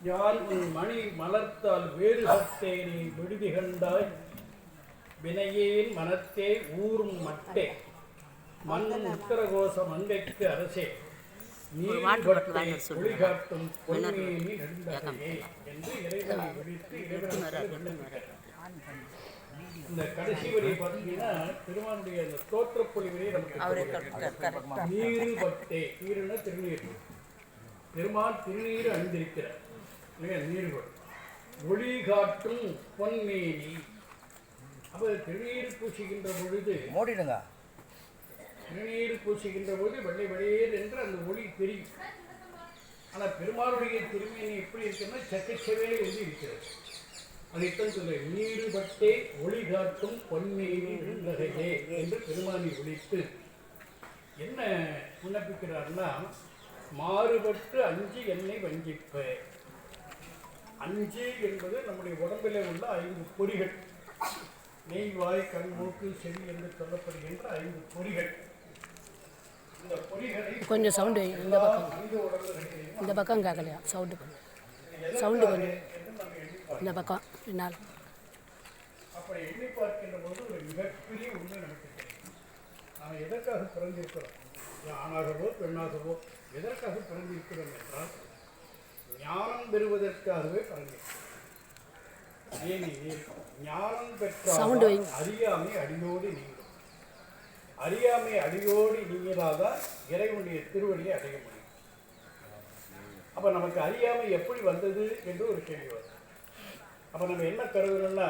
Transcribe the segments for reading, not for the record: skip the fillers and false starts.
யான் உன் மணி மலர்த்தால் வேறுபட்டேனே விடுதி கண்டாய் வினையேன் மனத்தே ஊறும் மட்டே மண்ணும் உத்தரகோச மங்கைக்கு அரசே நீர்பட்டே ஒளிகாட்டும் பொன்மேனி நெடுந்தகையே என்று இறைவனை விழித்து இந்த கடைசி வரியை பார்த்தீங்கன்னா பெருமானுடைய அந்த தோற்றப்பொழிவிலே நமக்கு நீரு பட்டே நீருன்னா திருநீர் பெருமான் திருநீர் அணிந்திருக்கிறார் நீர்கள் ஒளி காட்டும் பொன்மேனி. அப்போ திருநீர் பூசுகின்ற பொழுது மூடிடுங்க. திருநீர் பூசுகின்ற பொழுது வெள்ளை வெளியேறு என்று அந்த ஒளி தெரியும். ஆனால் பெருமானுடைய திருமேனி எப்படி இருக்குன்னா சக்கச்சவே என்று இருக்கிறது. அதைத்தான் சொல்ல நீருபட்டே ஒளி காட்டும் பொன்மேனி நகையே என்று பெருமானை ஒழித்து என்ன விண்ணப்பிக்கிறார்னா, மாறுபட்டு அஞ்சு என்னை வஞ்சிப்ப. அஞ்சு என்பது நம்முடைய உடம்பில் உள்ள 5 பொறிகள், நெய் வாய் கண் மூக்கு செவி என்று சொல்லப்படுகின்ற 5 பொறிகள். இந்த பொறிகளை கொஞ்சம் சவுண்டு இந்த பக்கம் கேட்கலையா? சவுண்டு கொஞ்சம் இந்த பக்கம் பின்னால். அப்படி எண்ணி பார்க்கின்ற போது ஒரு மிகப்பெரிய உண்மை நமக்கு தெரியும். நாம் எதற்காக பிறந்திருக்கிறோம்? ஆணாகவோ பெண்ணாகவோ எதற்காக பிறந்திருக்கிறோம் என்றால் ஞானம் பெறுவதற்காகவே பிறந்திருக்கிறோம். ஏனெனில் ஞானம் பெற்றால் அறியாமை அடியோடு நீங்கும். அறியாமை அடியோடு நீங்கிறால்தான் இறைவனுடைய திருவடியை அடைய முடியும். அப்போ நமக்கு அறியாமை எப்படி வந்தது என்று ஒரு கேள்வி வரும். அப்போ நம்ம என்ன கருதணும்னா,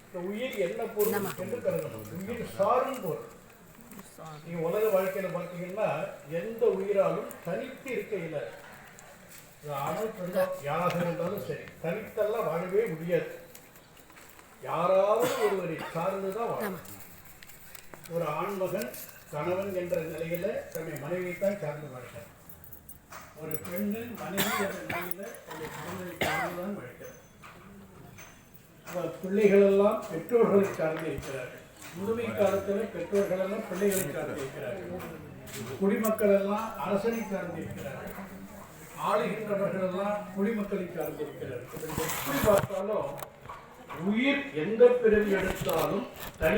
இந்த உயிர் என்ன பொருள் என்று கருதணும். உயிர் சாரும் பொருள். நீங்கள் உலக வாழ்க்கையில் பார்த்தீங்கன்னா எந்த உயிராலும் தனித்து இருக்க இயலாது. ஆணும் பெண்ணோ யாராக இருந்தாலும் சரி, தனித்தெல்லாம் வாழவே முடியாது. யாராவது ஒருவரை சார்ந்து தான் வாழும். ஒரு ஆண்மகன் கணவன் என்ற நிலையில் தன்னை மனைவியைத்தான் சார்ந்து வாழ்கிறார். ஒரு பெண்ணு மனைவி என்ற நிலையில் தன்னை குழந்தையை சார்ந்து தான் வாழ்கிறார். பிள்ளைகளெல்லாம் பெற்றோர்களை சார்ந்து இருக்கிறார்கள். முதுமை காலத்தில் பெற்றோர்களெல்லாம் பிள்ளைகளை சார்ந்து இருக்கிறார்கள். குடிமக்கள் எல்லாம் அரசனை சார்ந்து இருக்கிறார்கள். ஆளுகின்றவர்கள் எல்லாம் குடிமக்களை சார்ந்து இருக்கிறார்கள். எப்படி பார்த்தாலும் உயிர் எந்த பிறவி எடுத்தாலும் தனி